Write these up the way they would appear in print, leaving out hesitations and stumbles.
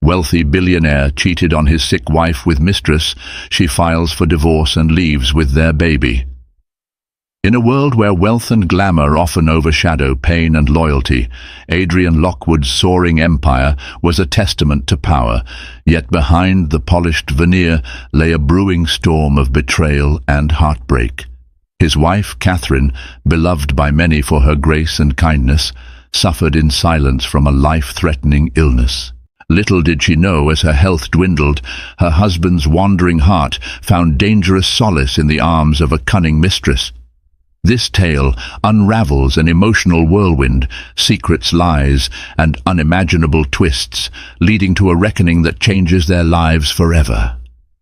Wealthy billionaire cheated on his sick wife with Mistress. She files for divorce and leaves with their baby. In a world where wealth and glamour often overshadow pain and loyalty, Adrian Lockwood's soaring empire was a testament to power, yet behind the polished veneer lay a brewing storm of betrayal and heartbreak. His wife, Catherine, beloved by many for her grace and kindness, suffered in silence from a life-threatening illness. Little did she know, as her health dwindled, her husband's wandering heart found dangerous solace in the arms of a cunning mistress. This tale unravels an emotional whirlwind, secrets, lies, and unimaginable twists, leading to a reckoning that changes their lives forever.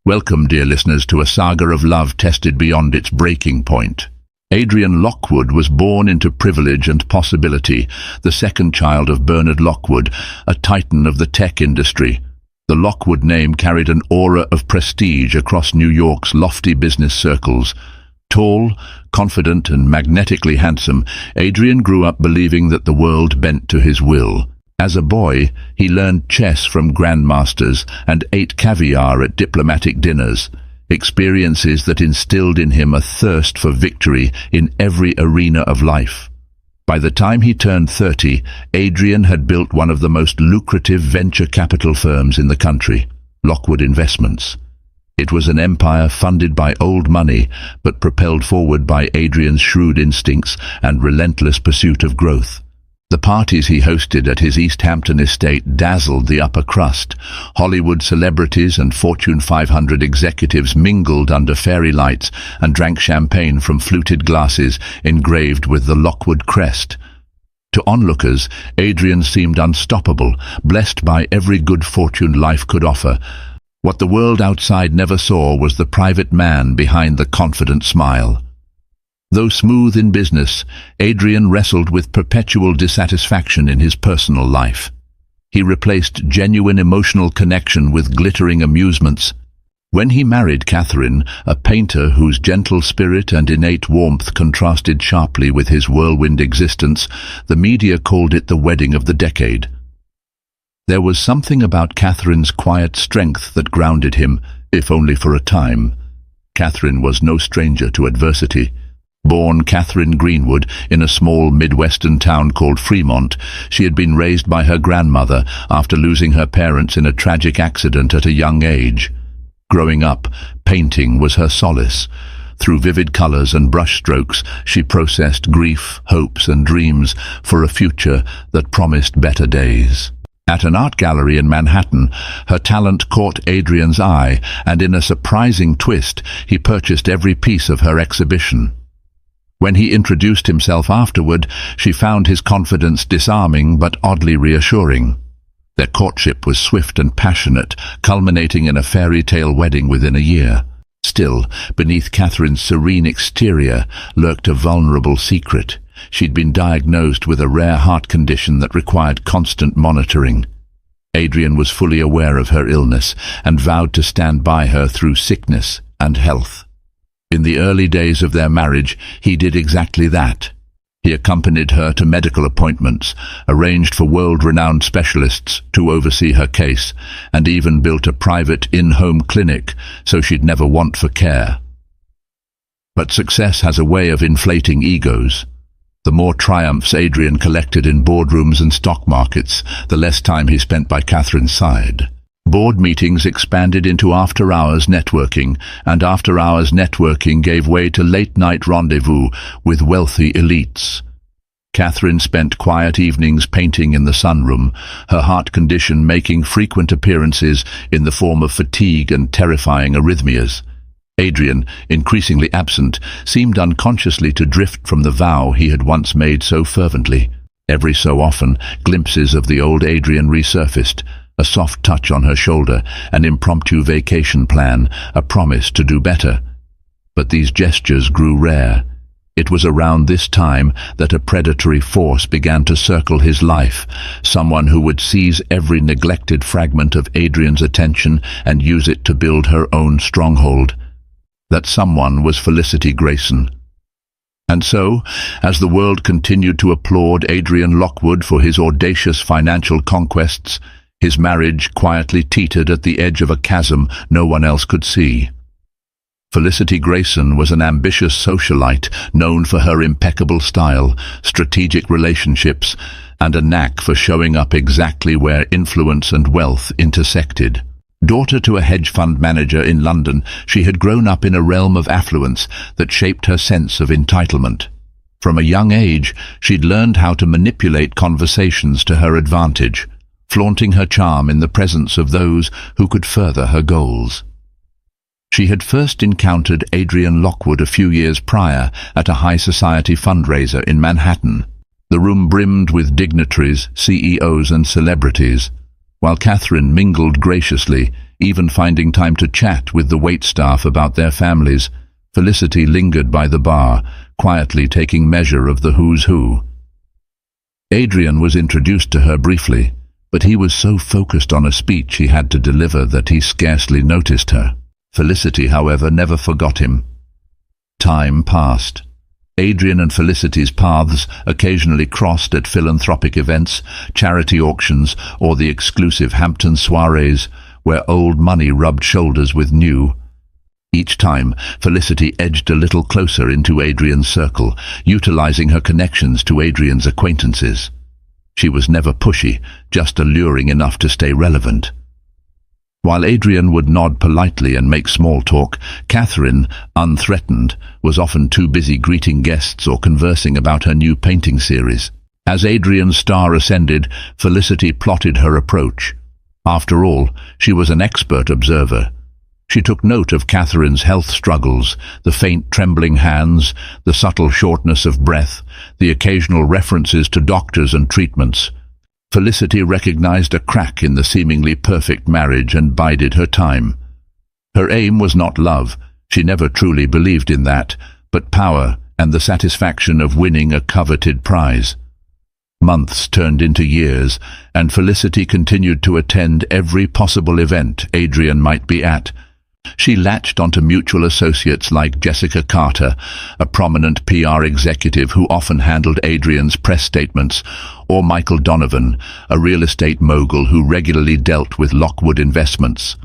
Welcome, dear listeners, to a saga of love tested beyond its breaking point. Adrian Lockwood was born into privilege and possibility, the second child of Bernard Lockwood, a titan of the tech industry. The Lockwood name carried an aura of prestige across New York's lofty business circles. Tall, confident, and magnetically handsome, Adrian grew up believing that the world bent to his will. As a boy, he learned chess from grandmasters and ate caviar at diplomatic dinners, experiences that instilled in him a thirst for victory in every arena of life. By the time he turned 30, Adrian had built one of the most lucrative venture capital firms in the country, Lockwood Investments. It was an empire funded by old money, but propelled forward by Adrian's shrewd instincts and relentless pursuit of growth. The parties he hosted at his East Hampton estate dazzled the upper crust. Hollywood celebrities and Fortune 500 executives mingled under fairy lights and drank champagne from fluted glasses engraved with the Lockwood crest. To onlookers, Adrian seemed unstoppable, blessed by every good fortune life could offer. What the world outside never saw was the private man behind the confident smile. Though smooth in business, Adrian wrestled with perpetual dissatisfaction in his personal life. He replaced genuine emotional connection with glittering amusements. When he married Catherine, a painter whose gentle spirit and innate warmth contrasted sharply with his whirlwind existence, the media called it the wedding of the decade. There was something about Catherine's quiet strength that grounded him, if only for a time. Catherine was no stranger to adversity. Born Catherine Greenwood in a small Midwestern town called Fremont, she had been raised by her grandmother after losing her parents in a tragic accident at a young age. Growing up, painting was her solace. Through vivid colors and brushstrokes, she processed grief, hopes, and dreams for a future that promised better days. At an art gallery in Manhattan, her talent caught Adrian's eye, and in a surprising twist, he purchased every piece of her exhibition. When he introduced himself afterward, she found his confidence disarming but oddly reassuring. Their courtship was swift and passionate, culminating in a fairy tale wedding within a year. Still, beneath Catherine's serene exterior lurked a vulnerable secret. She'd been diagnosed with a rare heart condition that required constant monitoring. Adrian was fully aware of her illness and vowed to stand by her through sickness and health. In the early days of their marriage, he did exactly that. He accompanied her to medical appointments, arranged for world-renowned specialists to oversee her case, and even built a private in-home clinic so she'd never want for care. But success has a way of inflating egos. The more triumphs Adrian collected in boardrooms and stock markets, the less time he spent by Catherine's side. Board meetings expanded into after-hours networking, and after-hours networking gave way to late-night rendezvous with wealthy elites. Catherine spent quiet evenings painting in the sunroom, her heart condition making frequent appearances in the form of fatigue and terrifying arrhythmias. Adrian, increasingly absent, seemed unconsciously to drift from the vow he had once made so fervently. Every so often, glimpses of the old Adrian resurfaced, a soft touch on her shoulder, an impromptu vacation plan, a promise to do better. But these gestures grew rare. It was around this time that a predatory force began to circle his life, someone who would seize every neglected fragment of Adrian's attention and use it to build her own stronghold. That someone was Felicity Grayson. And so, as the world continued to applaud Adrian Lockwood for his audacious financial conquests, His marriage quietly teetered at the edge of a chasm no one else could see. Felicity Grayson was an ambitious socialite known for her impeccable style, strategic relationships, and a knack for showing up exactly where influence and wealth intersected. Daughter to a hedge fund manager in London, she had grown up in a realm of affluence that shaped her sense of entitlement. From a young age, she'd learned how to manipulate conversations to her advantage, flaunting her charm in the presence of those who could further her goals. She had first encountered Adrian Lockwood a few years prior at a high society fundraiser in Manhattan. The room brimmed with dignitaries, CEOs and celebrities, while Catherine mingled graciously, even finding time to chat with the waitstaff about their families. Felicity lingered by the bar, quietly taking measure of the who's who. Adrian was introduced to her briefly, but he was so focused on a speech he had to deliver that he scarcely noticed her. Felicity, however, never forgot him. Time passed. Adrian and Felicity's paths occasionally crossed at philanthropic events, charity auctions, or the exclusive Hampton soirees, where old money rubbed shoulders with new. Each time, Felicity edged a little closer into Adrian's circle, utilizing her connections to Adrian's acquaintances. She was never pushy, just alluring enough to stay relevant. While Adrian would nod politely and make small talk, Catherine, unthreatened, was often too busy greeting guests or conversing about her new painting series. As Adrian's star ascended, Felicity plotted her approach. After all, she was an expert observer. She took note of Catherine's health struggles, the faint trembling hands, the subtle shortness of breath, the occasional references to doctors and treatments. Felicity recognized a crack in the seemingly perfect marriage and bided her time. Her aim was not love, she never truly believed in that, but power and the satisfaction of winning a coveted prize. Months turned into years, and Felicity continued to attend every possible event Adrian might be at. She latched onto mutual associates like Jessica Carter, a prominent PR executive who often handled Adrian's press statements, or Michael Donovan, a real estate mogul who regularly dealt with Lockwood Investments.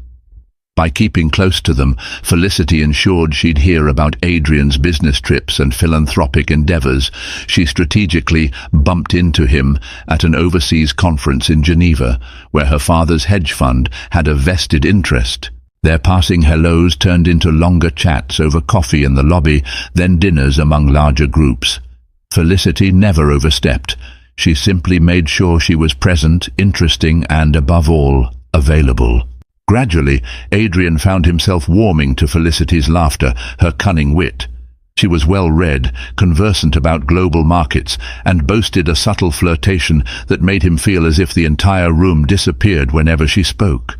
By keeping close to them, Felicity ensured she'd hear about Adrian's business trips and philanthropic endeavors. She strategically bumped into him at an overseas conference in Geneva, where her father's hedge fund had a vested interest. Their passing hellos turned into longer chats over coffee in the lobby, then dinners among larger groups. Felicity never overstepped. She simply made sure she was present, interesting, and, above all, available. Gradually, Adrian found himself warming to Felicity's laughter, her cunning wit. She was well-read, conversant about global markets, and boasted a subtle flirtation that made him feel as if the entire room disappeared whenever she spoke.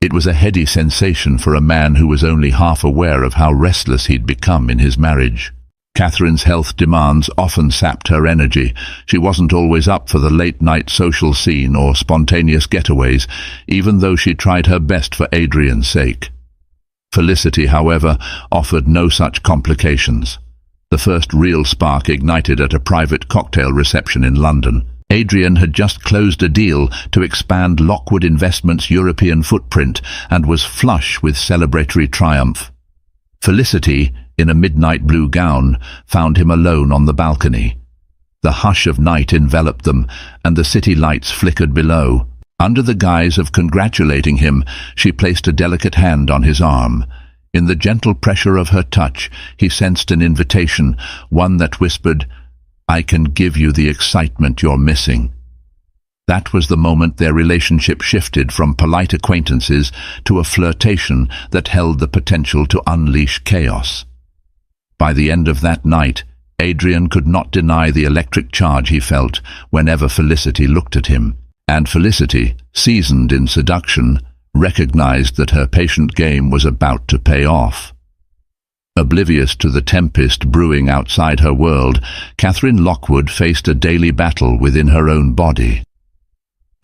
It was a heady sensation for a man who was only half aware of how restless he'd become in his marriage. Catherine's health demands often sapped her energy. She wasn't always up for the late-night social scene or spontaneous getaways, even though she tried her best for Adrian's sake. Felicity, however, offered no such complications. The first real spark ignited at a private cocktail reception in London. Adrian had just closed a deal to expand Lockwood Investments' European footprint and was flush with celebratory triumph. Felicity, in a midnight blue gown, found him alone on the balcony. The hush of night enveloped them, and the city lights flickered below. Under the guise of congratulating him, she placed a delicate hand on his arm. In the gentle pressure of her touch, he sensed an invitation, one that whispered, "I can give you the excitement you're missing." That was the moment their relationship shifted from polite acquaintances to a flirtation that held the potential to unleash chaos. By the end of that night, Adrian could not deny the electric charge he felt whenever Felicity looked at him, and Felicity, seasoned in seduction, recognized that her patient game was about to pay off. Oblivious to the tempest brewing outside her world, Catherine Lockwood faced a daily battle within her own body.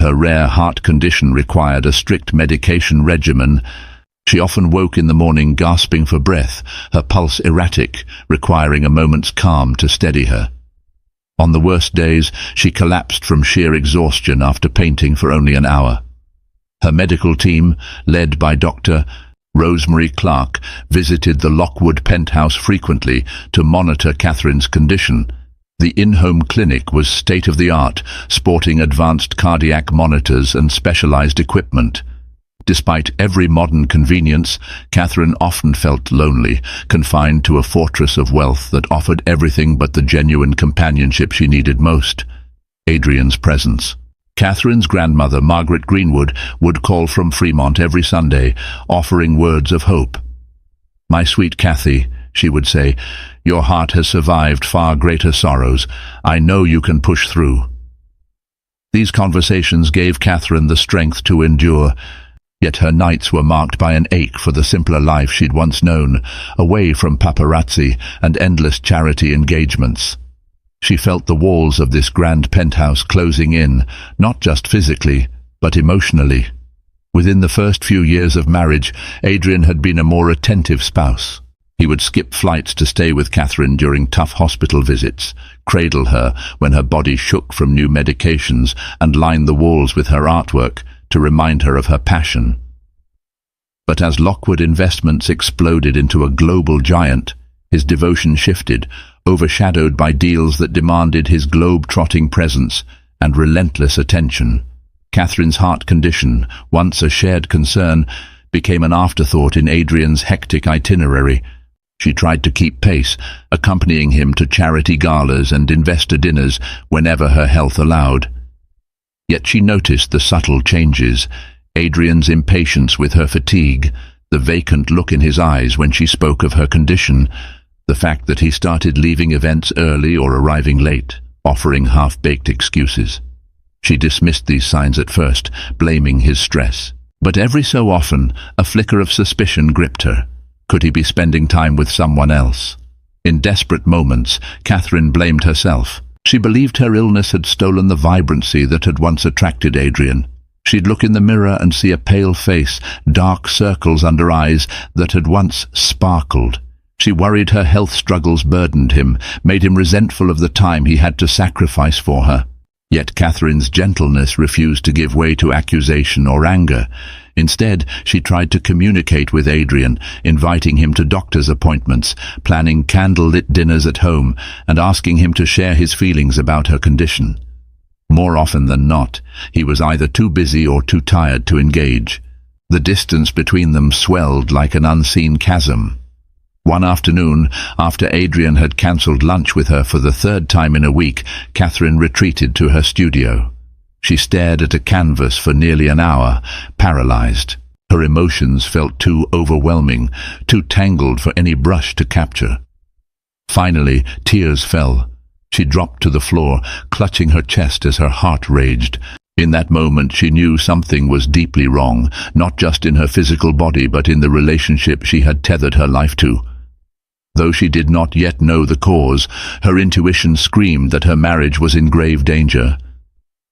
Her rare heart condition required a strict medication regimen. She often woke in the morning gasping for breath, her pulse erratic, requiring a moment's calm to steady her. On the worst days, she collapsed from sheer exhaustion after painting for only an hour. Her medical team, led by Dr. Rosemary Clark, visited the Lockwood penthouse frequently to monitor Catherine's condition. The in-home clinic was state-of-the-art, sporting advanced cardiac monitors and specialized equipment. Despite every modern convenience, Catherine often felt lonely, confined to a fortress of wealth that offered everything but the genuine companionship she needed most: Adrian's presence. Catherine's grandmother, Margaret Greenwood, would call from Fremont every Sunday, offering words of hope. "My sweet Cathy," she would say, "your heart has survived far greater sorrows. I know you can push through." These conversations gave Catherine the strength to endure, yet her nights were marked by an ache for the simpler life she'd once known, away from paparazzi and endless charity engagements. She felt the walls of this grand penthouse closing in, not just physically, but emotionally. Within the first few years of marriage, Adrian had been a more attentive spouse. He would skip flights to stay with Catherine during tough hospital visits, cradle her when her body shook from new medications, and line the walls with her artwork to remind her of her passion. But as Lockwood Investments exploded into a global giant, his devotion shifted, overshadowed by deals that demanded his globe-trotting presence and relentless attention. Catherine's heart condition, once a shared concern, became an afterthought in Adrian's hectic itinerary. She tried to keep pace, accompanying him to charity galas and investor dinners whenever her health allowed. Yet she noticed the subtle changes: Adrian's impatience with her fatigue, the vacant look in his eyes when she spoke of her condition, the fact that he started leaving events early or arriving late, offering half-baked excuses. She dismissed these signs at first, blaming his stress. But every so often, a flicker of suspicion gripped her. Could he be spending time with someone else? In desperate moments, Catherine blamed herself. She believed her illness had stolen the vibrancy that had once attracted Adrian. She'd look in the mirror and see a pale face, dark circles under eyes that had once sparkled. She worried her health struggles burdened him, made him resentful of the time he had to sacrifice for her. Yet Catherine's gentleness refused to give way to accusation or anger. Instead, she tried to communicate with Adrian, inviting him to doctor's appointments, planning candle-lit dinners at home, and asking him to share his feelings about her condition. More often than not, he was either too busy or too tired to engage. The distance between them swelled like an unseen chasm. One afternoon, after Adrian had cancelled lunch with her for the third time in a week, Catherine retreated to her studio. She stared at a canvas for nearly an hour, paralyzed. Her emotions felt too overwhelming, too tangled for any brush to capture. Finally, tears fell. She dropped to the floor, clutching her chest as her heart raged. In that moment, she knew something was deeply wrong, not just in her physical body, but in the relationship she had tethered her life to. Though she did not yet know the cause, her intuition screamed that her marriage was in grave danger.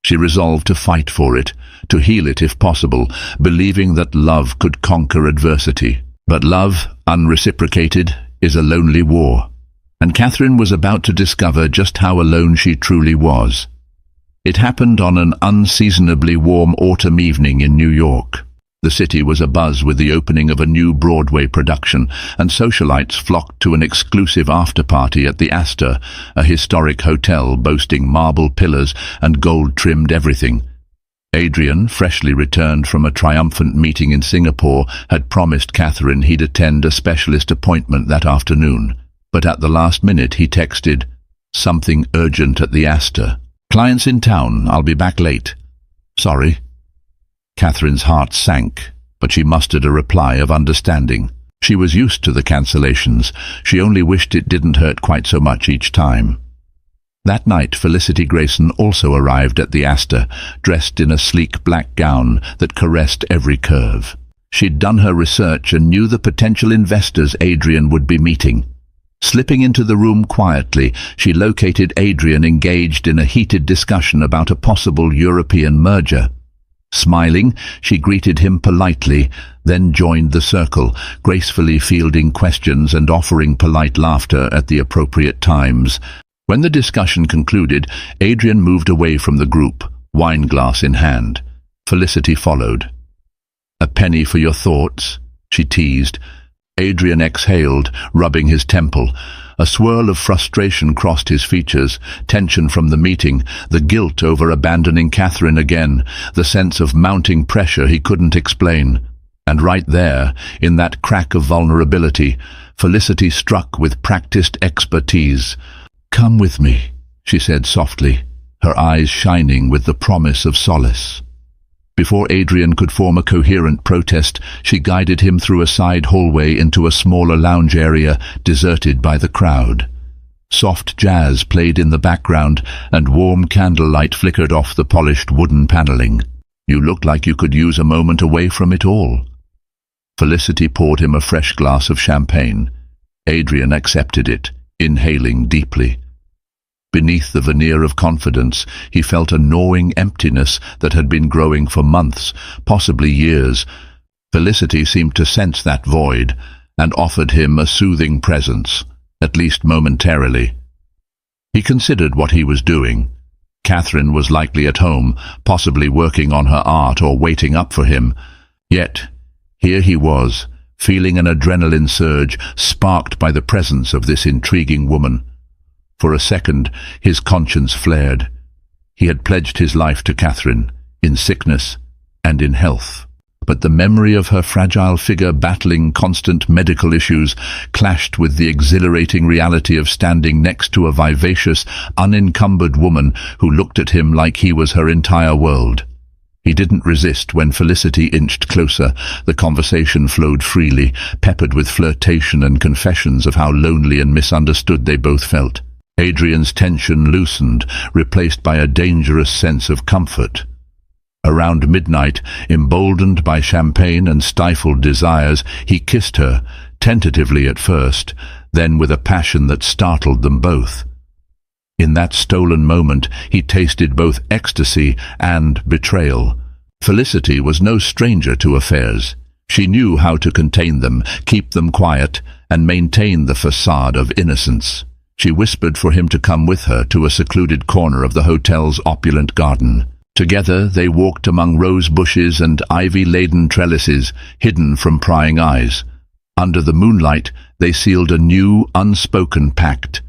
She resolved to fight for it, to heal it if possible, believing that love could conquer adversity. But love, unreciprocated, is a lonely war, and Catherine was about to discover just how alone she truly was. It happened on an unseasonably warm autumn evening in New York. The city was abuzz with the opening of a new Broadway production, and socialites flocked to an exclusive after-party at the Astor, a historic hotel boasting marble pillars and gold-trimmed everything. Adrian, freshly returned from a triumphant meeting in Singapore, had promised Catherine he'd attend a specialist appointment that afternoon. But at the last minute he texted, "Something urgent at the Astor. Clients in town, I'll be back late. Sorry." Catherine's heart sank, but she mustered a reply of understanding. She was used to the cancellations. She only wished it didn't hurt quite so much each time. That night, Felicity Grayson also arrived at the Astor, dressed in a sleek black gown that caressed every curve. She'd done her research and knew the potential investors Adrian would be meeting. Slipping into the room quietly, she located Adrian engaged in a heated discussion about a possible European merger. Smiling, she greeted him politely, then joined the circle, gracefully fielding questions and offering polite laughter at the appropriate times. When the discussion concluded, Adrian moved away from the group, wineglass in hand. Felicity followed. "A penny for your thoughts?" she teased. Adrian exhaled, rubbing his temple. A swirl of frustration crossed his features, tension from the meeting, the guilt over abandoning Catherine again, the sense of mounting pressure he couldn't explain. And right there, in that crack of vulnerability, Felicity struck with practiced expertise. "Come with me," she said softly, her eyes shining with the promise of solace. Before Adrian could form a coherent protest, she guided him through a side hallway into a smaller lounge area deserted by the crowd. Soft jazz played in the background, and warm candlelight flickered off the polished wooden paneling. "You look like you could use a moment away from it all." Felicity poured him a fresh glass of champagne. Adrian accepted it, inhaling deeply. Beneath the veneer of confidence, he felt a gnawing emptiness that had been growing for months, possibly years. Felicity seemed to sense that void, and offered him a soothing presence, at least momentarily. He considered what he was doing. Catherine was likely at home, possibly working on her art or waiting up for him. Yet, here he was, feeling an adrenaline surge sparked by the presence of this intriguing woman. For a second, his conscience flared. He had pledged his life to Catherine, in sickness and in health. But the memory of her fragile figure battling constant medical issues clashed with the exhilarating reality of standing next to a vivacious, unencumbered woman who looked at him like he was her entire world. He didn't resist when Felicity inched closer. The conversation flowed freely, peppered with flirtation and confessions of how lonely and misunderstood they both felt. Adrian's tension loosened, replaced by a dangerous sense of comfort. Around midnight, emboldened by champagne and stifled desires, he kissed her, tentatively at first, then with a passion that startled them both. In that stolen moment, he tasted both ecstasy and betrayal. Felicity was no stranger to affairs. She knew how to contain them, keep them quiet, and maintain the facade of innocence. She whispered for him to come with her to a secluded corner of the hotel's opulent garden. Together they walked among rose bushes and ivy-laden trellises, hidden from prying eyes. Under the moonlight, they sealed a new, unspoken pact.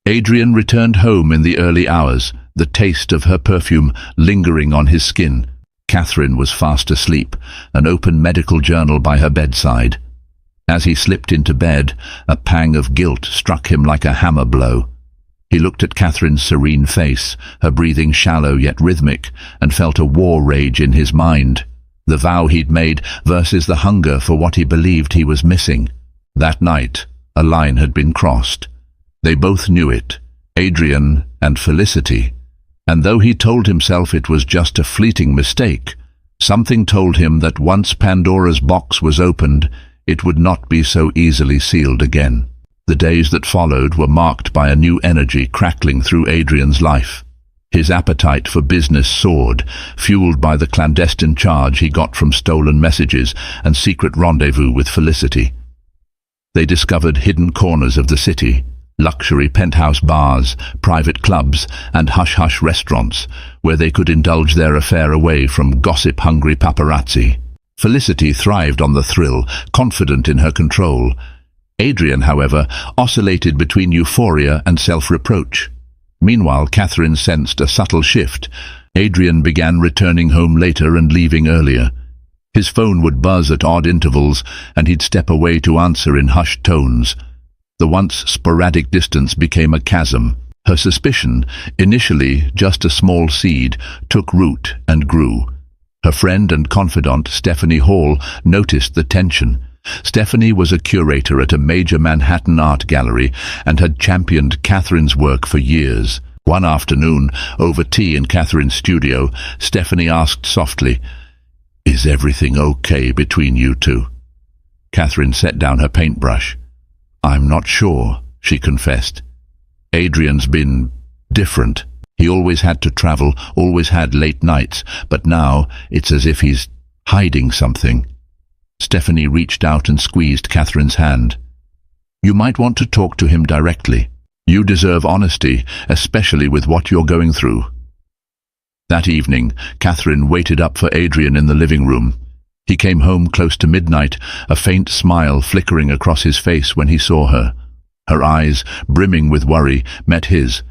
Adrian returned home in the early hours, the taste of her perfume lingering on his skin. Catherine was fast asleep, an open medical journal by her bedside. As he slipped into bed, a pang of guilt struck him like a hammer blow. He looked at Catherine's serene face, her breathing shallow yet rhythmic, and felt a war rage in his mind. The vow he'd made versus the hunger for what he believed he was missing. That night, a line had been crossed. They both knew it, Adrian and Felicity. And though he told himself it was just a fleeting mistake, something told him that once Pandora's box was opened, it would not be so easily sealed again. The days that followed were marked by a new energy crackling through Adrian's life. His appetite for business soared, fueled by the clandestine charge he got from stolen messages and secret rendezvous with Felicity. They discovered hidden corners of the city, luxury penthouse bars, private clubs, and hush-hush restaurants, where they could indulge their affair away from gossip-hungry paparazzi. Felicity thrived on the thrill, confident in her control. Adrian, however, oscillated between euphoria and self-reproach. Meanwhile, Catherine sensed a subtle shift. Adrian began returning home later and leaving earlier. His phone would buzz at odd intervals, and he'd step away to answer in hushed tones. The once sporadic distance became a chasm. Her suspicion, initially just a small seed, took root and grew. Her friend and confidant, Stephanie Hall, noticed the tension. Stephanie was a curator at a major Manhattan art gallery and had championed Catherine's work for years. One afternoon, over tea in Catherine's studio, Stephanie asked softly, "Is everything okay between you two?" Catherine set down her paintbrush. "I'm not sure," she confessed. "Adrian's been different. He always had to travel, always had late nights, but now it's as if he's hiding something." Stephanie reached out and squeezed Catherine's hand. "You might want to talk to him directly. You deserve honesty, especially with what you're going through." That evening, Catherine waited up for Adrian in the living room. He came home close to midnight, a faint smile flickering across his face when he saw her. Her eyes, brimming with worry, met his.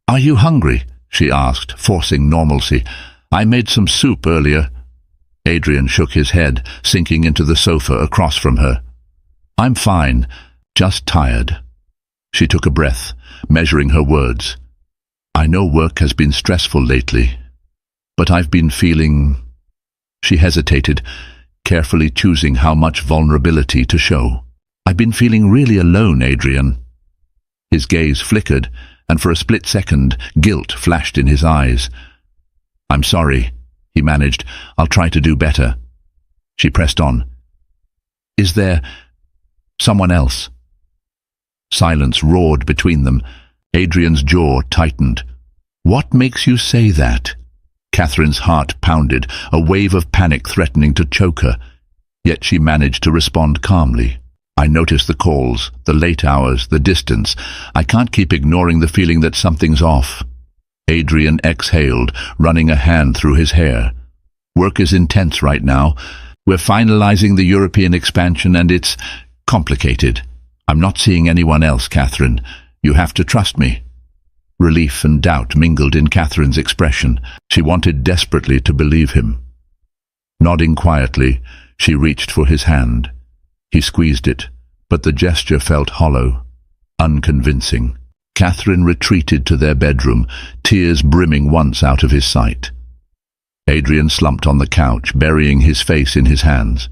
"Are you hungry?" she asked, forcing normalcy. "I made some soup earlier." Adrian shook his head, sinking into the sofa across from her. "I'm fine, just tired." She took a breath, measuring her words. "I know work has been stressful lately, but I've been feeling—" She hesitated, carefully choosing how much vulnerability to show. "I've been feeling really alone, Adrian." His gaze flickered, and for a split second, guilt flashed in his eyes. "I'm sorry," he managed. "I'll try to do better." She pressed on. "Is there someone else?" Silence roared between them. Adrian's jaw tightened. "What makes you say that?" Catherine's heart pounded, a wave of panic threatening to choke her. Yet she managed to respond calmly. "I notice the calls, the late hours, the distance. I can't keep ignoring the feeling that something's off." Adrian exhaled, running a hand through his hair. "Work is intense right now. We're finalizing the European expansion and it's complicated. I'm not seeing anyone else, Catherine. You have to trust me." Relief and doubt mingled in Catherine's expression. She wanted desperately to believe him. Nodding quietly, she reached for his hand. He squeezed it, but the gesture felt hollow, unconvincing. Catherine retreated to their bedroom, tears brimming once out of his sight. Adrian slumped on the couch, burying his face in his hands.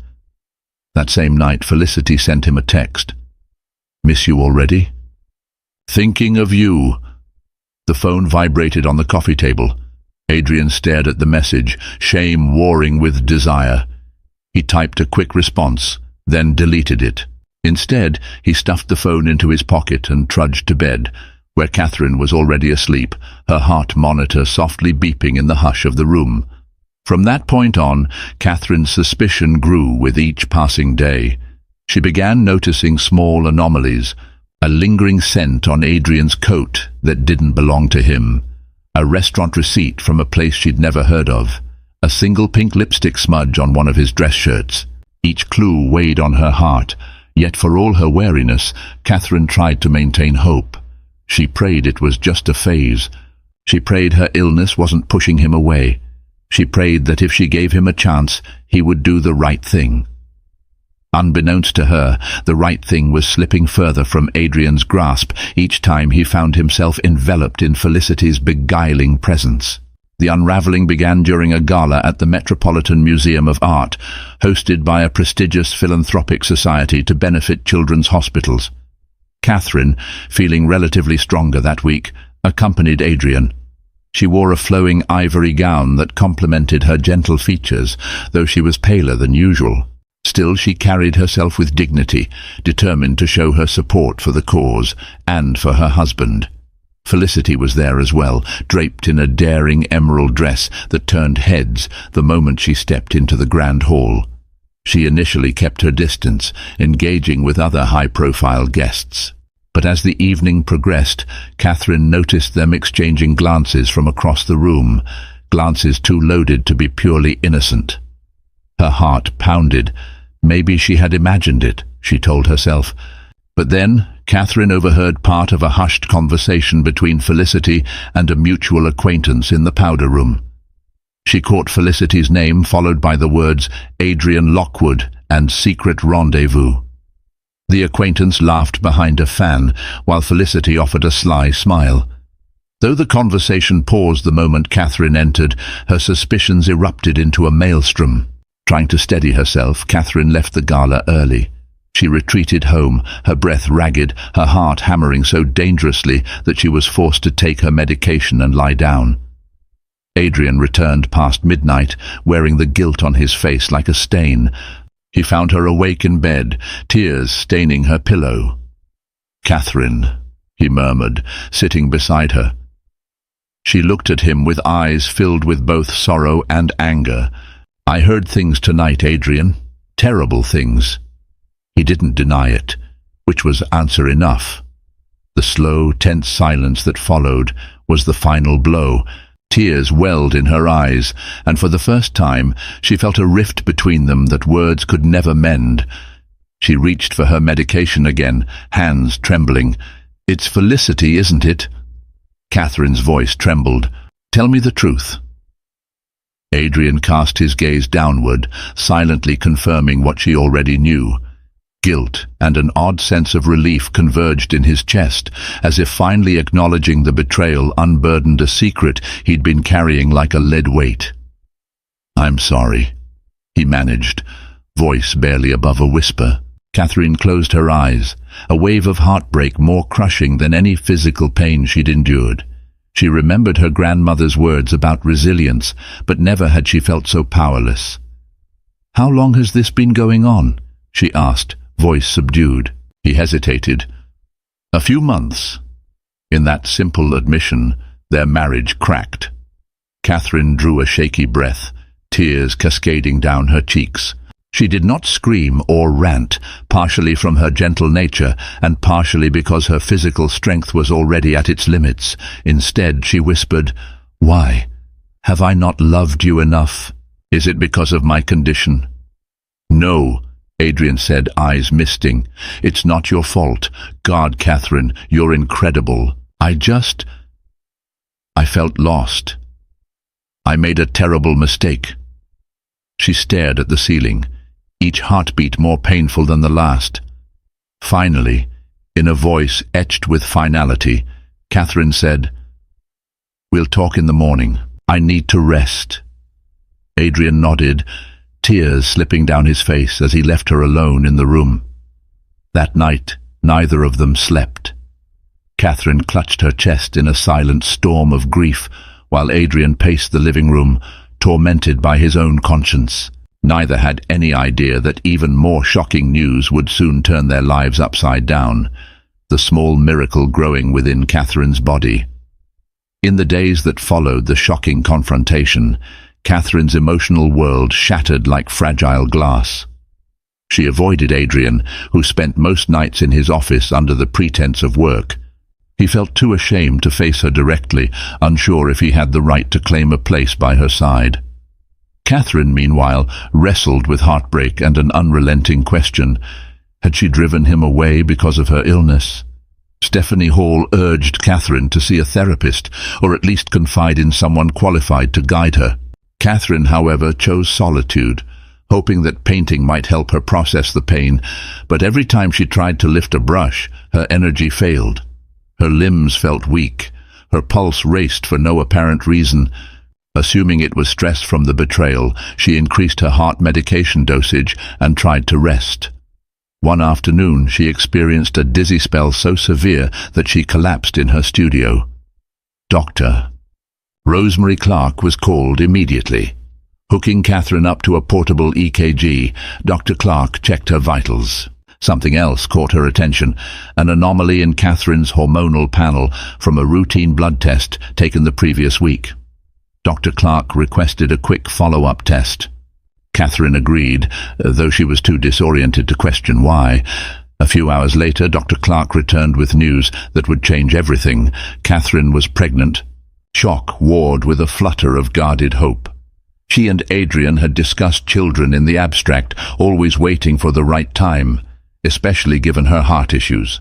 That same night, Felicity sent him a text. "Miss you already?" "Thinking of you." The phone vibrated on the coffee table. Adrian stared at the message, shame warring with desire. He typed a quick response, then deleted it. Instead, he stuffed the phone into his pocket and trudged to bed, where Catherine was already asleep, her heart monitor softly beeping in the hush of the room. From that point on, Catherine's suspicion grew with each passing day. She began noticing small anomalies, a lingering scent on Adrian's coat that didn't belong to him, a restaurant receipt from a place she'd never heard of, a single pink lipstick smudge on one of his dress shirts. Each clue weighed on her heart, yet for all her wariness, Catherine tried to maintain hope. She prayed it was just a phase. She prayed her illness wasn't pushing him away. She prayed that if she gave him a chance, he would do the right thing. Unbeknownst to her, the right thing was slipping further from Adrian's grasp each time he found himself enveloped in Felicity's beguiling presence. The unraveling began during a gala at the Metropolitan Museum of Art, hosted by a prestigious philanthropic society to benefit children's hospitals. Catherine, feeling relatively stronger that week, accompanied Adrian. She wore a flowing ivory gown that complemented her gentle features, though she was paler than usual. Still, she carried herself with dignity, determined to show her support for the cause and for her husband. Felicity was there as well, draped in a daring emerald dress that turned heads the moment she stepped into the grand hall. She initially kept her distance, engaging with other high-profile guests. But as the evening progressed, Catherine noticed them exchanging glances from across the room, glances too loaded to be purely innocent. Her heart pounded. Maybe she had imagined it, she told herself. But then Catherine overheard part of a hushed conversation between Felicity and a mutual acquaintance in the powder room. She caught Felicity's name, followed by the words Adrian Lockwood and secret rendezvous. The acquaintance laughed behind a fan, while Felicity offered a sly smile. Though the conversation paused the moment Catherine entered, her suspicions erupted into a maelstrom. Trying to steady herself, Catherine left the gala early. She retreated home, her breath ragged, her heart hammering so dangerously that she was forced to take her medication and lie down. Adrian returned past midnight, wearing the guilt on his face like a stain. He found her awake in bed, tears staining her pillow. "Catherine," he murmured, sitting beside her. She looked at him with eyes filled with both sorrow and anger. "I heard things tonight, Adrian. Terrible things." He didn't deny it, which was answer enough. The slow, tense silence that followed was the final blow. Tears welled in her eyes, and for the first time she felt a rift between them that words could never mend. She reached for her medication again, hands trembling. "It's Felicity, isn't it?" Catherine's voice trembled. "Tell me the truth." Adrian cast his gaze downward, silently confirming what she already knew. Guilt and an odd sense of relief converged in his chest, as if finally acknowledging the betrayal unburdened a secret he'd been carrying like a lead weight. "I'm sorry," he managed, voice barely above a whisper. Catherine closed her eyes, a wave of heartbreak more crushing than any physical pain she'd endured. She remembered her grandmother's words about resilience, but never had she felt so powerless. "How long has this been going on?" she asked, voice subdued. He hesitated. "A few months." In that simple admission, their marriage cracked. Catherine drew a shaky breath, tears cascading down her cheeks. She did not scream or rant, partially from her gentle nature and partially because her physical strength was already at its limits. Instead, she whispered, "Why? Have I not loved you enough? Is it because of my condition?" "No," Adrian said, eyes misting. "It's not your fault. God, Catherine, you're incredible. I felt lost. I made a terrible mistake." She stared at the ceiling, each heartbeat more painful than the last. Finally, in a voice etched with finality, Catherine said, "We'll talk in the morning. I need to rest." Adrian nodded, tears slipping down his face as he left her alone in the room. That night, neither of them slept. Catherine clutched her chest in a silent storm of grief, while Adrian paced the living room, tormented by his own conscience. Neither had any idea that even more shocking news would soon turn their lives upside down, the small miracle growing within Catherine's body. In the days that followed the shocking confrontation, Catherine's emotional world shattered like fragile glass. She avoided Adrian, who spent most nights in his office under the pretense of work. He felt too ashamed to face her directly, unsure if he had the right to claim a place by her side. Catherine, meanwhile, wrestled with heartbreak and an unrelenting question. Had she driven him away because of her illness? Stephanie Hall urged Catherine to see a therapist, or at least confide in someone qualified to guide her. Catherine, however, chose solitude, hoping that painting might help her process the pain, but every time she tried to lift a brush, her energy failed. Her limbs felt weak, her pulse raced for no apparent reason. Assuming it was stress from the betrayal, she increased her heart medication dosage and tried to rest. One afternoon, she experienced a dizzy spell so severe that she collapsed in her studio. Dr. Rosemary Clark was called immediately. Hooking Catherine up to a portable EKG, Dr. Clark checked her vitals. Something else caught her attention, an anomaly in Catherine's hormonal panel from a routine blood test taken the previous week. Dr. Clark requested a quick follow-up test. Catherine agreed, though she was too disoriented to question why. A few hours later, Dr. Clark returned with news that would change everything. Catherine was pregnant. Shock warred with a flutter of guarded hope. She and Adrian had discussed children in the abstract, always waiting for the right time, especially given her heart issues.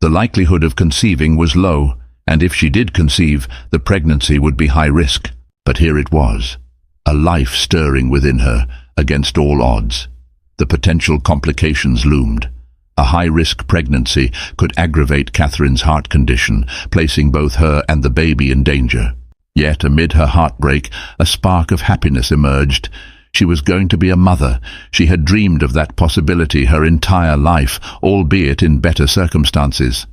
The likelihood of conceiving was low, and if she did conceive, the pregnancy would be high risk. But here it was, a life stirring within her, against all odds. The potential complications loomed. A high-risk pregnancy could aggravate Catherine's heart condition, placing both her and the baby in danger. Yet, amid her heartbreak, a spark of happiness emerged. She was going to be a mother. She had dreamed of that possibility her entire life, albeit in better circumstances.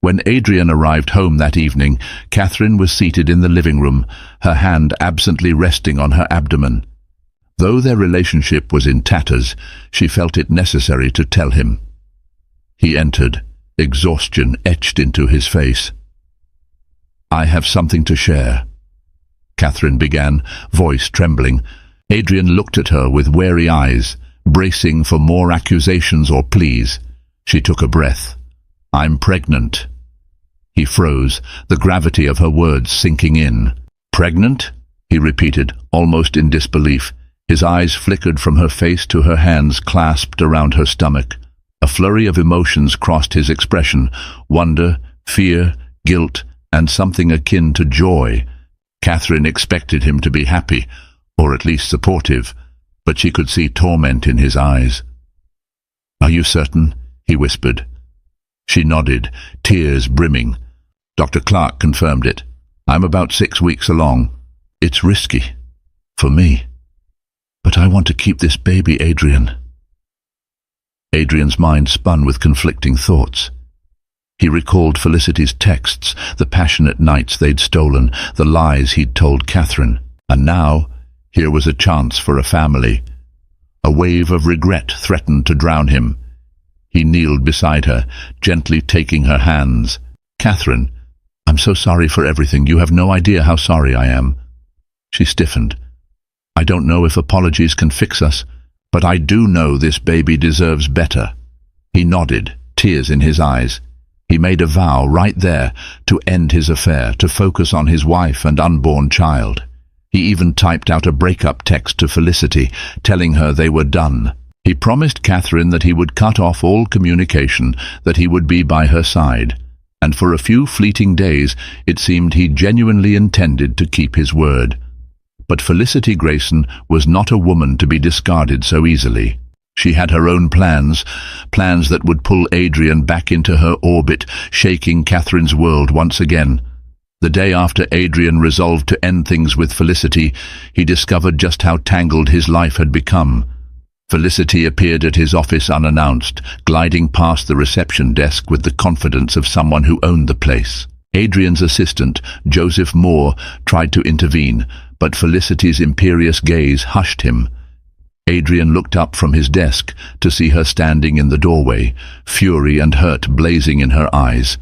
When Adrian arrived home that evening, Catherine was seated in the living room, her hand absently resting on her abdomen. Though their relationship was in tatters, she felt it necessary to tell him. He entered, exhaustion etched into his face. "I have something to share," Catherine began, voice trembling. Adrian looked at her with wary eyes, bracing for more accusations or pleas. She took a breath. "I'm pregnant." He froze, the gravity of her words sinking in. Pregnant? He repeated, almost in disbelief. His eyes flickered from her face to her hands clasped around her stomach. A flurry of emotions crossed his expression: wonder, fear, guilt, and something akin to joy. Catherine expected him to be happy, or at least supportive, but she could see torment in his eyes. "Are you certain?" he whispered. She nodded, tears brimming. "Dr. Clark confirmed it. I'm about 6 weeks along. It's risky. For me. But I want to keep this baby, Adrian." Adrian's mind spun with conflicting thoughts. He recalled Felicity's texts, the passionate nights they'd stolen, the lies he'd told Catherine. And now, here was a chance for a family. A wave of regret threatened to drown him. He kneeled beside her, gently taking her hands. "Catherine, I'm so sorry for everything. You have no idea how sorry I am." She stiffened. "I don't know if apologies can fix us, but I do know this baby deserves better." He nodded, tears in his eyes. He made a vow right there to end his affair, to focus on his wife and unborn child. He even typed out a breakup text to Felicity, telling her they were done. He promised Catherine that he would cut off all communication, that he would be by her side. And for a few fleeting days, it seemed he genuinely intended to keep his word. But Felicity Grayson was not a woman to be discarded so easily. She had her own plans that would pull Adrian back into her orbit, shaking Catherine's world once again. The day after Adrian resolved to end things with Felicity, he discovered just how tangled his life had become. Felicity appeared at his office unannounced, gliding past the reception desk with the confidence of someone who owned the place. Adrian's assistant, Joseph Moore, tried to intervene, but Felicity's imperious gaze hushed him. Adrian looked up from his desk to see her standing in the doorway, fury and hurt blazing in her eyes.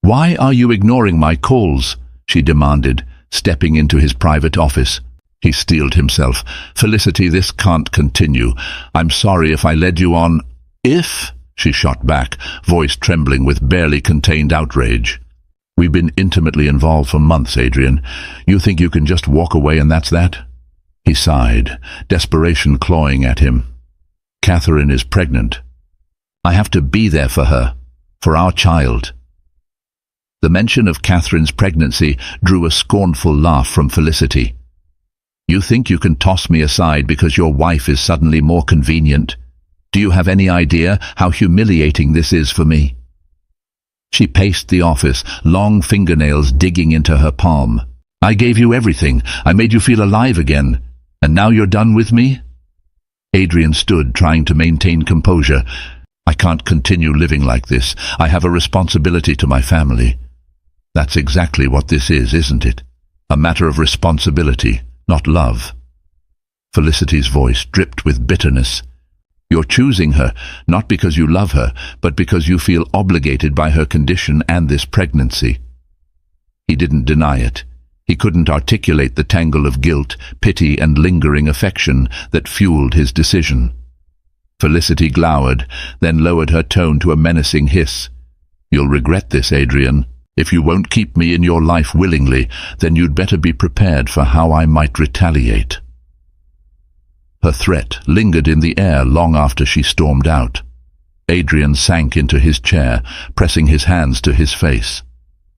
"Why are you ignoring my calls?" she demanded, stepping into his private office. He steeled himself. "Felicity, this can't continue. I'm sorry if I led you on." "If?" she shot back, voice trembling with barely contained outrage. "We've been intimately involved for months, Adrian. You think you can just walk away and that's that?" He sighed, desperation clawing at him. "Catherine is pregnant. I have to be there for her, for our child." The mention of Catherine's pregnancy drew a scornful laugh from Felicity. "You think you can toss me aside because your wife is suddenly more convenient? Do you have any idea how humiliating this is for me?" She paced the office, long fingernails digging into her palm. "I gave you everything. I made you feel alive again. And now you're done with me?" Adrian stood, trying to maintain composure. "I can't continue living like this. I have a responsibility to my family." "That's exactly what this is, isn't it? A matter of responsibility, not love." Felicity's voice dripped with bitterness. "You're choosing her, not because you love her, but because you feel obligated by her condition and this pregnancy." He didn't deny it. He couldn't articulate the tangle of guilt, pity, and lingering affection that fueled his decision. Felicity glowered, then lowered her tone to a menacing hiss. "You'll regret this, Adrian. If you won't keep me in your life willingly, then you'd better be prepared for how I might retaliate." Her threat lingered in the air long after she stormed out. Adrian sank into his chair, pressing his hands to his face.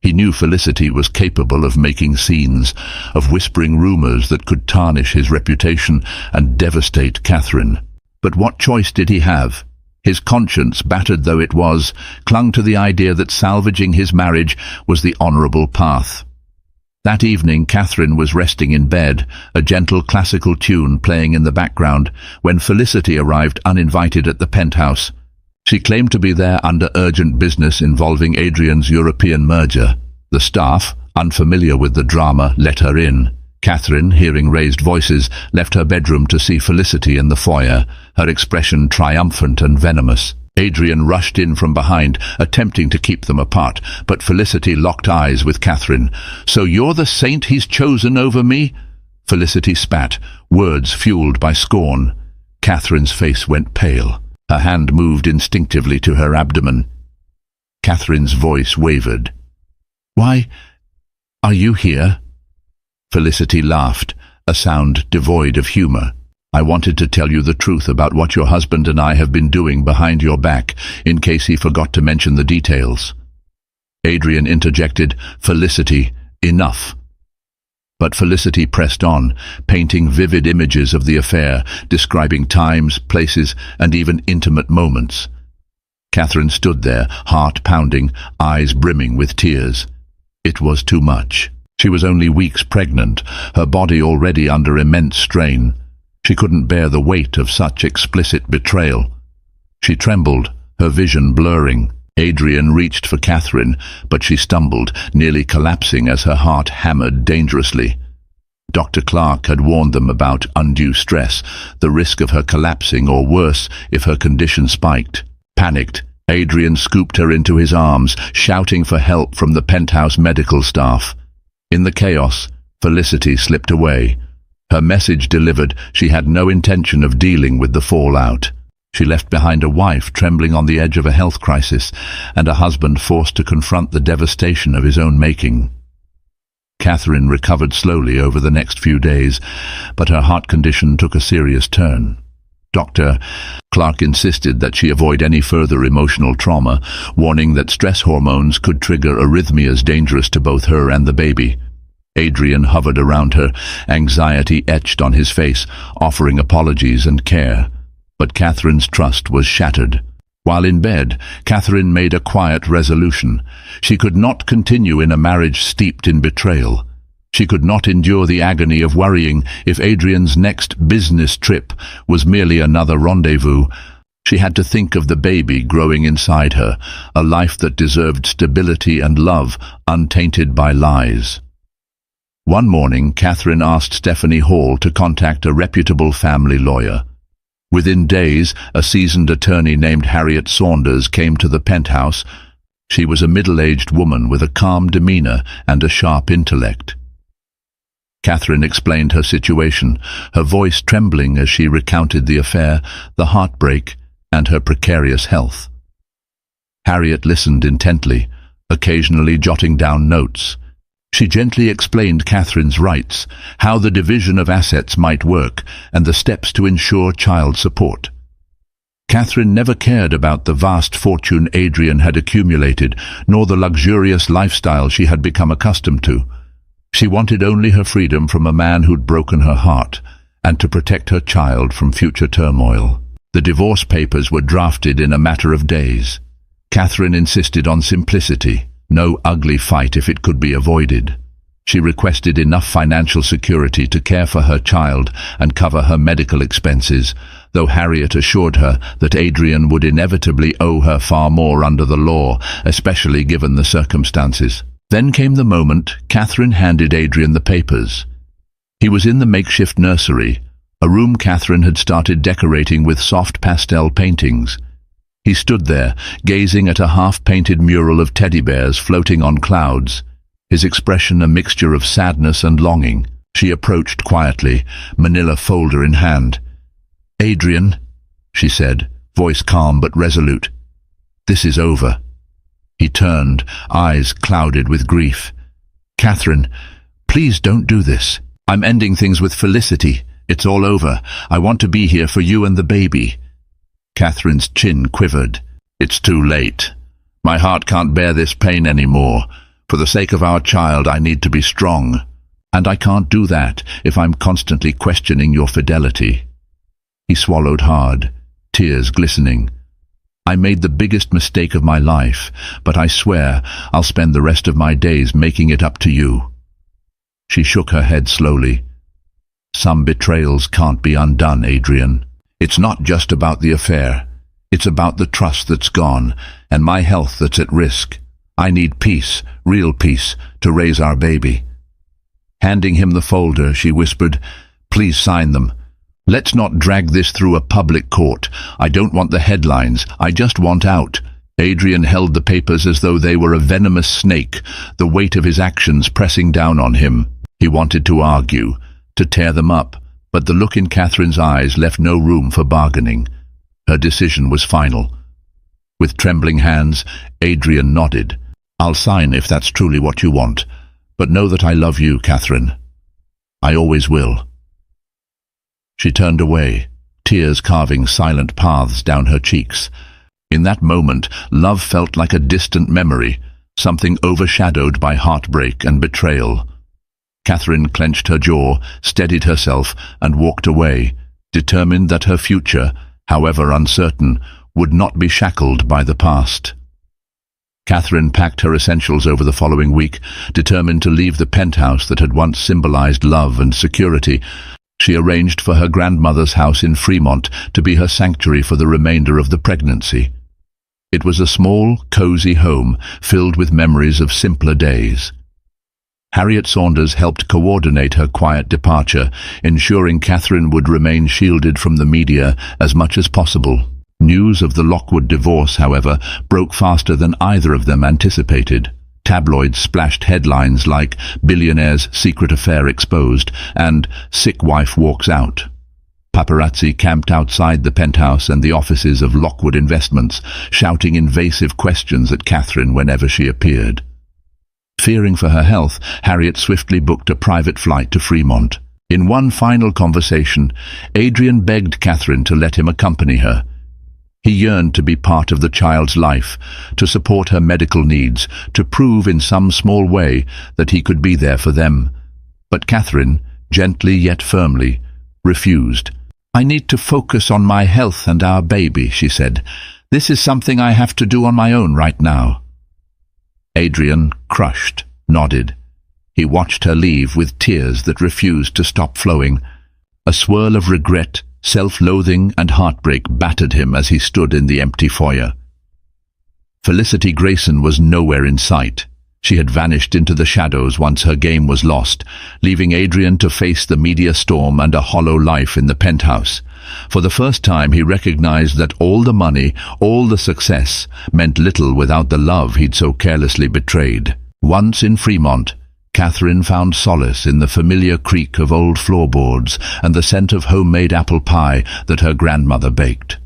He knew Felicity was capable of making scenes, of whispering rumors that could tarnish his reputation and devastate Catherine. But what choice did he have? His conscience, battered though it was, clung to the idea that salvaging his marriage was the honorable path. That evening, Catherine was resting in bed, a gentle classical tune playing in the background, when Felicity arrived uninvited at the penthouse. She claimed to be there under urgent business involving Adrian's European merger. The staff, unfamiliar with the drama, let her in. Catherine, hearing raised voices, left her bedroom to see Felicity in the foyer, her expression triumphant and venomous. Adrian rushed in from behind, attempting to keep them apart, but Felicity locked eyes with Catherine. "So you're the saint he's chosen over me?" Felicity spat, words fueled by scorn. Catherine's face went pale. Her hand moved instinctively to her abdomen. Catherine's voice wavered. "Why are you here?" Felicity laughed, a sound devoid of humor. "I wanted to tell you the truth about what your husband and I have been doing behind your back, in case he forgot to mention the details." Adrian interjected, "Felicity, enough." But Felicity pressed on, painting vivid images of the affair, describing times, places, and even intimate moments. Catherine stood there, heart pounding, eyes brimming with tears. It was too much. She was only weeks pregnant, her body already under immense strain. She couldn't bear the weight of such explicit betrayal. She trembled, her vision blurring. Adrian reached for Catherine, but she stumbled, nearly collapsing as her heart hammered dangerously. Dr. Clark had warned them about undue stress, the risk of her collapsing, or worse, if her condition spiked. Panicked, Adrian scooped her into his arms, shouting for help from the penthouse medical staff. In the chaos, Felicity slipped away. Her message delivered, she had no intention of dealing with the fallout. She left behind a wife trembling on the edge of a health crisis, and a husband forced to confront the devastation of his own making. Catherine recovered slowly over the next few days, but her heart condition took a serious turn. Dr. Clark insisted that she avoid any further emotional trauma, warning that stress hormones could trigger arrhythmias dangerous to both her and the baby. Adrian hovered around her, anxiety etched on his face, offering apologies and care. But Catherine's trust was shattered. While in bed, Catherine made a quiet resolution. She could not continue in a marriage steeped in betrayal. She could not endure the agony of worrying if Adrian's next business trip was merely another rendezvous. She had to think of the baby growing inside her, a life that deserved stability and love, untainted by lies. One morning, Catherine asked Stephanie Hall to contact a reputable family lawyer. Within days, a seasoned attorney named Harriet Saunders came to the penthouse. She was a middle-aged woman with a calm demeanor and a sharp intellect. Catherine explained her situation, her voice trembling as she recounted the affair, the heartbreak, and her precarious health. Harriet listened intently, occasionally jotting down notes. She gently explained Catherine's rights, how the division of assets might work, and the steps to ensure child support. Catherine never cared about the vast fortune Adrian had accumulated, nor the luxurious lifestyle she had become accustomed to. She wanted only her freedom from a man who'd broken her heart, and to protect her child from future turmoil. The divorce papers were drafted in a matter of days. Catherine insisted on simplicity. No ugly fight if it could be avoided. She requested enough financial security to care for her child and cover her medical expenses, though Harriet assured her that Adrian would inevitably owe her far more under the law, especially given the circumstances. Then came the moment Catherine handed Adrian the papers. He was in the makeshift nursery, a room Catherine had started decorating with soft pastel paintings. He stood there, gazing at a half-painted mural of teddy bears floating on clouds, his expression a mixture of sadness and longing. She approached quietly, manila folder in hand. "Adrian," she said, voice calm but resolute, "this is over." He turned, eyes clouded with grief. "Catherine, please don't do this. I'm ending things with Felicity. It's all over. I want to be here for you and the baby." Catherine's chin quivered. "It's too late. My heart can't bear this pain anymore. For the sake of our child, I need to be strong. And I can't do that if I'm constantly questioning your fidelity." He swallowed hard, tears glistening. "I made the biggest mistake of my life, but I swear I'll spend the rest of my days making it up to you." She shook her head slowly. "Some betrayals can't be undone, Adrian. It's not just about the affair. It's about the trust that's gone, and my health that's at risk. I need peace, real peace, to raise our baby." Handing him the folder, she whispered, "Please sign them. Let's not drag this through a public court. I don't want the headlines. I just want out." Adrian held the papers as though they were a venomous snake, the weight of his actions pressing down on him. He wanted to argue, to tear them up, but the look in Catherine's eyes left no room for bargaining. Her decision was final. With trembling hands, Adrian nodded. "I'll sign if that's truly what you want, but know that I love you, Catherine." I always will." She turned away, tears carving silent paths down her cheeks. In that moment, love felt like a distant memory, something overshadowed by heartbreak and betrayal. Catherine clenched her jaw, steadied herself, and walked away, determined that her future, however uncertain, would not be shackled by the past. Catherine packed her essentials over the following week, determined to leave the penthouse that had once symbolized love and security. She arranged for her grandmother's house in Fremont to be her sanctuary for the remainder of the pregnancy. It was a small, cozy home filled with memories of simpler days. Harriet Saunders helped coordinate her quiet departure, ensuring Catherine would remain shielded from the media as much as possible. News of the Lockwood divorce, however, broke faster than either of them anticipated. Tabloids splashed headlines like "Billionaire's secret affair exposed" and "Sick wife walks out." Paparazzi camped outside the penthouse and the offices of Lockwood Investments, shouting invasive questions at Catherine whenever she appeared. Fearing for her health, Harriet swiftly booked a private flight to Fremont. In one final conversation, Adrian begged Catherine to let him accompany her. He yearned to be part of the child's life, to support her medical needs, to prove in some small way that he could be there for them. But Catherine, gently yet firmly, refused. "I need to focus on my health and our baby," she said. "This is something I have to do on my own right now." Adrian, crushed, nodded. He watched her leave with tears that refused to stop flowing. A swirl of regret, self-loathing and heartbreak battered him as he stood in the empty foyer. Felicity Grayson was nowhere in sight. She had vanished into the shadows once her game was lost, leaving Adrian to face the media storm and a hollow life in the penthouse. For the first time he recognized that all the money, all the success, meant little without the love he'd so carelessly betrayed. Once in Fremont, Catherine found solace in the familiar creak of old floorboards and the scent of homemade apple pie that her grandmother baked.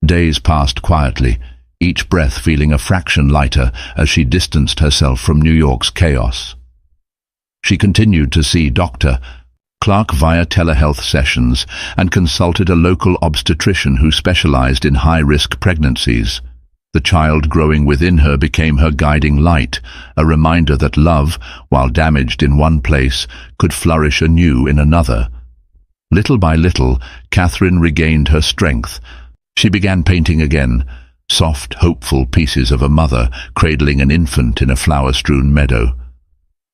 Days passed quietly, each breath feeling a fraction lighter as she distanced herself from New York's chaos. She continued to see Dr. Clark via telehealth sessions and consulted a local obstetrician who specialized in high-risk pregnancies. The child growing within her became her guiding light, a reminder that love, while damaged in one place, could flourish anew in another. Little by little, Catherine regained her strength. She began painting again, soft, hopeful pieces of a mother cradling an infant in a flower-strewn meadow.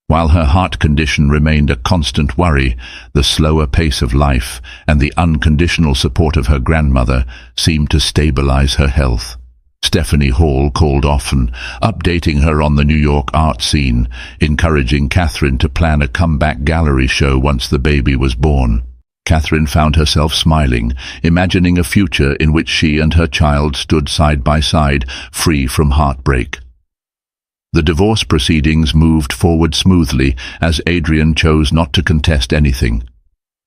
While her heart condition remained a constant worry, the slower pace of life and the unconditional support of her grandmother seemed to stabilize her health. Stephanie Hall called often, updating her on the New York art scene, encouraging Catherine to plan a comeback gallery show once the baby was born. Catherine found herself smiling, imagining a future in which she and her child stood side by side, free from heartbreak. The divorce proceedings moved forward smoothly as Adrian chose not to contest anything.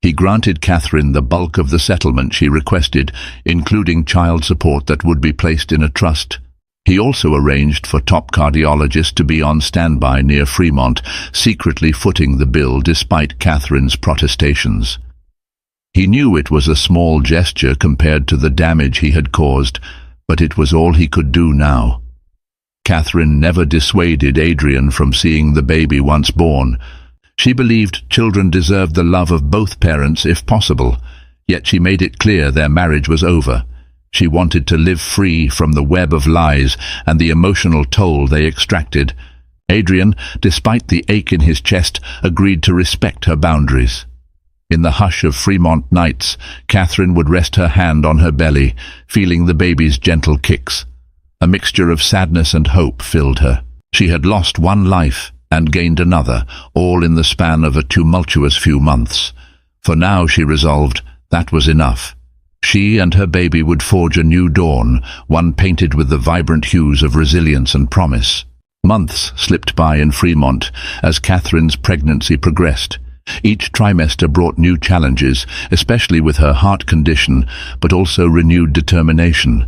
He granted Catherine the bulk of the settlement she requested, including child support that would be placed in a trust. He also arranged for top cardiologists to be on standby near Fremont, secretly footing the bill despite Catherine's protestations. He knew it was a small gesture compared to the damage he had caused, but it was all he could do now. Catherine never dissuaded Adrian from seeing the baby once born. She believed children deserved the love of both parents if possible, yet she made it clear their marriage was over. She wanted to live free from the web of lies and the emotional toll they extracted. Adrian, despite the ache in his chest, agreed to respect her boundaries. In the hush of Fremont nights, Catherine would rest her hand on her belly, feeling the baby's gentle kicks. A mixture of sadness and hope filled her. She had lost one life and gained another, all in the span of a tumultuous few months. For now, she resolved, that was enough. She and her baby would forge a new dawn, one painted with the vibrant hues of resilience and promise. Months slipped by in Fremont as Catherine's pregnancy progressed. Each trimester brought new challenges, especially with her heart condition, but also renewed determination.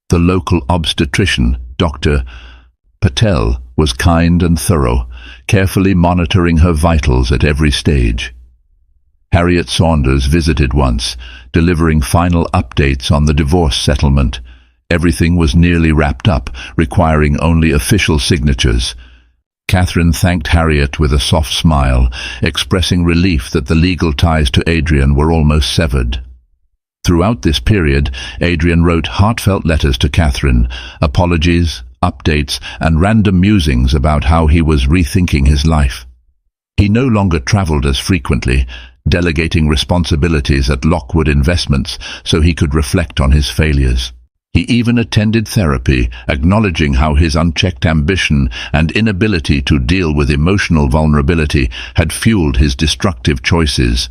The local obstetrician, Dr. Patel, was kind and thorough, carefully monitoring her vitals at every stage. Harriet Saunders visited once, delivering final updates on the divorce settlement. Everything was nearly wrapped up, requiring only official signatures. Catherine thanked Harriet with a soft smile, expressing relief that the legal ties to Adrian were almost severed. Throughout this period, Adrian wrote heartfelt letters to Catherine, apologies, updates, and random musings about how he was rethinking his life. He no longer travelled as frequently, delegating responsibilities at Lockwood Investments so he could reflect on his failures. He even attended therapy, acknowledging how his unchecked ambition and inability to deal with emotional vulnerability had fueled his destructive choices.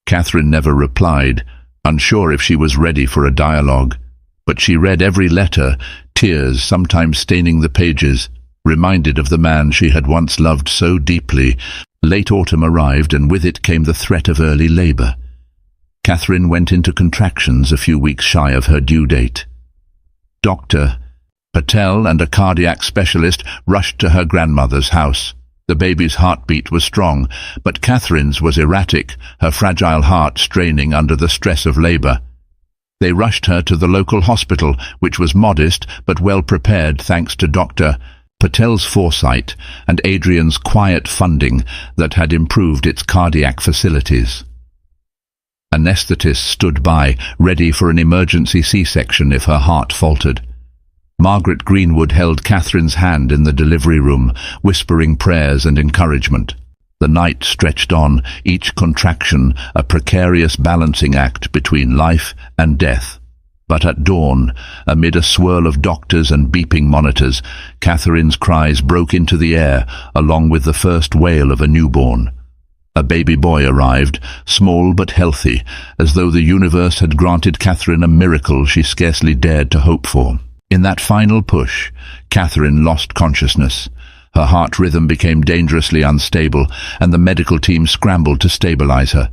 Catherine never replied, unsure if she was ready for a dialogue, but she read every letter, tears sometimes staining the pages, reminded of the man she had once loved so deeply. Late autumn arrived, and with it came the threat of early labor. Catherine went into contractions a few weeks shy of her due date. Dr. Patel and a cardiac specialist rushed to her grandmother's house. The baby's heartbeat was strong, but Catherine's was erratic, her fragile heart straining under the stress of labor. They rushed her to the local hospital, which was modest but well prepared thanks to Dr. Patel's foresight and Adrian's quiet funding that had improved its cardiac facilities. Anesthetists stood by, ready for an emergency C-section if her heart faltered. Margaret Greenwood held Catherine's hand in the delivery room, whispering prayers and encouragement. The night stretched on, each contraction a precarious balancing act between life and death. But at dawn, amid a swirl of doctors and beeping monitors, Catherine's cries broke into the air, along with the first wail of a newborn. A baby boy arrived, small but healthy, as though the universe had granted Catherine a miracle she scarcely dared to hope for. In that final push, Catherine lost consciousness. Her heart rhythm became dangerously unstable, and the medical team scrambled to stabilize her.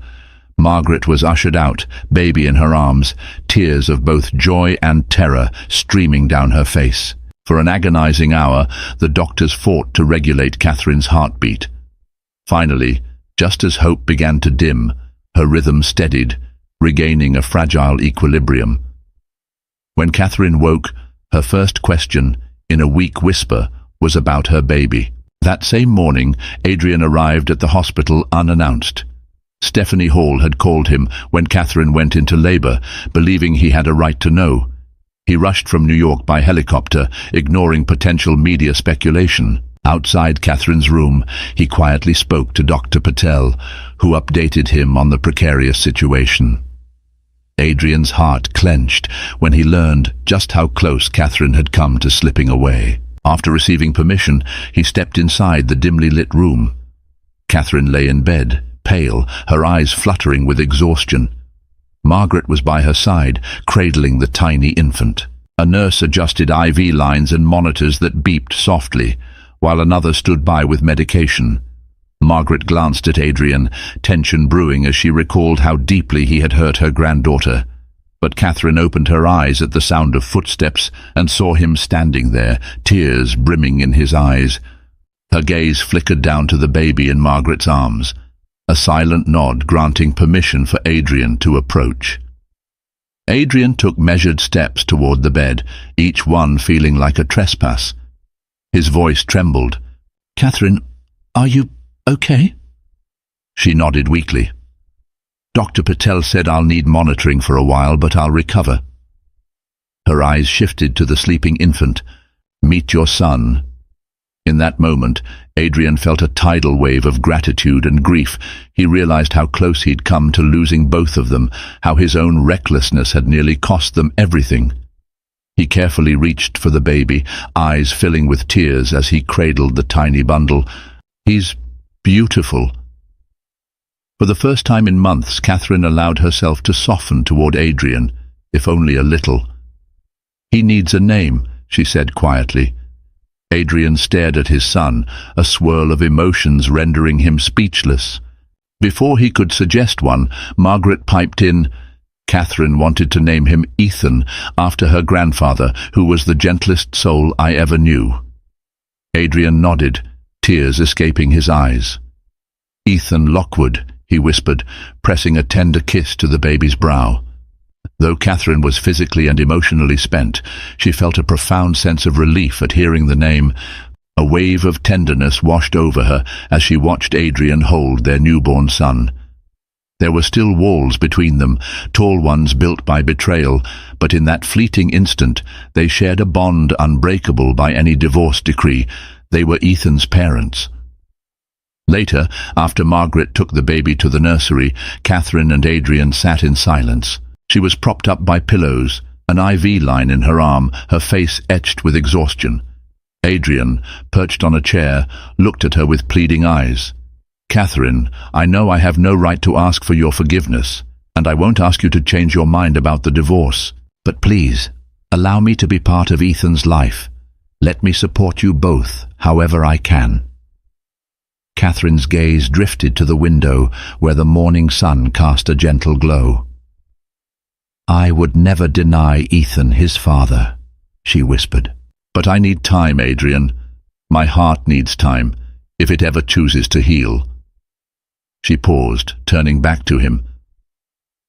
Margaret was ushered out, baby in her arms, tears of both joy and terror streaming down her face. For an agonizing hour, the doctors fought to regulate Catherine's heartbeat. Finally, just as hope began to dim, her rhythm steadied, regaining a fragile equilibrium. When Catherine woke, her first question, in a weak whisper, was about her baby. That same morning, Adrian arrived at the hospital unannounced. Stephanie Hall had called him when Catherine went into labor, believing he had a right to know. He rushed from New York by helicopter, ignoring potential media speculation. Outside Catherine's room, he quietly spoke to Dr. Patel, who updated him on the precarious situation. Adrian's heart clenched when he learned just how close Catherine had come to slipping away. After receiving permission, he stepped inside the dimly lit room. Catherine lay in bed, pale, her eyes fluttering with exhaustion. Margaret was by her side, cradling the tiny infant. A nurse adjusted IV lines and monitors that beeped softly, while another stood by with medication. Margaret glanced at Adrian, tension brewing as she recalled how deeply he had hurt her granddaughter. But Catherine opened her eyes at the sound of footsteps and saw him standing there, tears brimming in his eyes. Her gaze flickered down to the baby in Margaret's arms, a silent nod granting permission for Adrian to approach. Adrian took measured steps toward the bed, each one feeling like a trespass. His voice trembled. "Catherine, are you okay?" She nodded weakly. "Dr. Patel said I'll need monitoring for a while, but I'll recover." Her eyes shifted to the sleeping infant. "Meet your son." In that moment, Adrian felt a tidal wave of gratitude and grief. He realized how close he'd come to losing both of them, how his own recklessness had nearly cost them everything. He carefully reached for the baby, eyes filling with tears as he cradled the tiny bundle. "He's beautiful." For the first time in months, Catherine allowed herself to soften toward Adrian, if only a little. "He needs a name," she said quietly. Adrian stared at his son, a swirl of emotions rendering him speechless. Before he could suggest one, Margaret piped in, "Catherine wanted to name him Ethan, after her grandfather, who was the gentlest soul I ever knew." Adrian nodded, tears escaping his eyes. "Ethan Lockwood," he whispered, pressing a tender kiss to the baby's brow. Though Catherine was physically and emotionally spent, she felt a profound sense of relief at hearing the name. A wave of tenderness washed over her as she watched Adrian hold their newborn son. There were still walls between them, tall ones built by betrayal, but in that fleeting instant they shared a bond unbreakable by any divorce decree. They were Ethan's parents. Later, after Margaret took the baby to the nursery, Catherine and Adrian sat in silence. She was propped up by pillows, an IV line in her arm, her face etched with exhaustion. Adrian, perched on a chair, looked at her with pleading eyes. "Catherine, I know I have no right to ask for your forgiveness, and I won't ask you to change your mind about the divorce. But please, allow me to be part of Ethan's life. Let me support you both, however I can." Catherine's gaze drifted to the window where the morning sun cast a gentle glow. "I would never deny Ethan his father," she whispered. "But I need time, Adrian. My heart needs time, if it ever chooses to heal." She paused, turning back to him.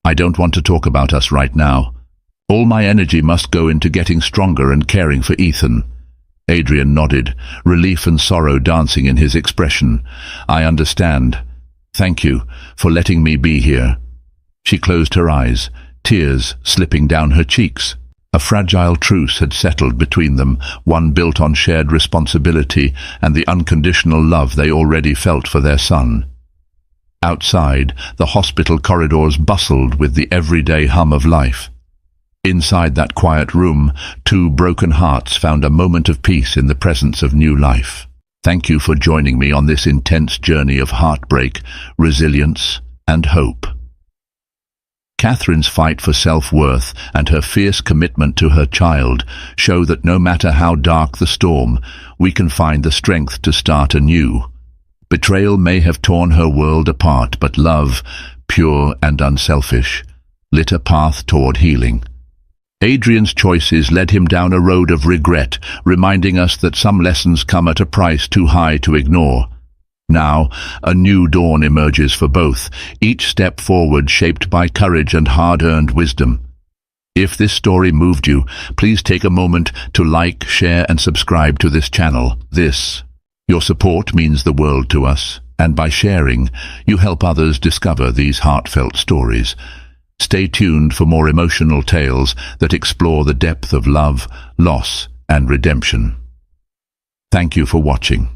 "I don't want to talk about us right now. All my energy must go into getting stronger and caring for Ethan." Adrian nodded, relief and sorrow dancing in his expression. "I understand. Thank you for letting me be here." She closed her eyes, tears slipping down her cheeks. A fragile truce had settled between them, one built on shared responsibility and the unconditional love they already felt for their son. Outside, the hospital corridors bustled with the everyday hum of life. Inside that quiet room, two broken hearts found a moment of peace in the presence of new life. Thank you for joining me on this intense journey of heartbreak, resilience, and hope. Catherine's fight for self-worth and her fierce commitment to her child show that no matter how dark the storm, we can find the strength to start anew. Betrayal may have torn her world apart, but love, pure and unselfish, lit a path toward healing. Adrian's choices led him down a road of regret, reminding us that some lessons come at a price too high to ignore. Now, a new dawn emerges for both, each step forward shaped by courage and hard-earned wisdom. If this story moved you, please take a moment to like, share and subscribe to this channel. Your support means the world to us, and by sharing, you help others discover these heartfelt stories. Stay tuned for more emotional tales that explore the depth of love, loss and redemption. Thank you for watching.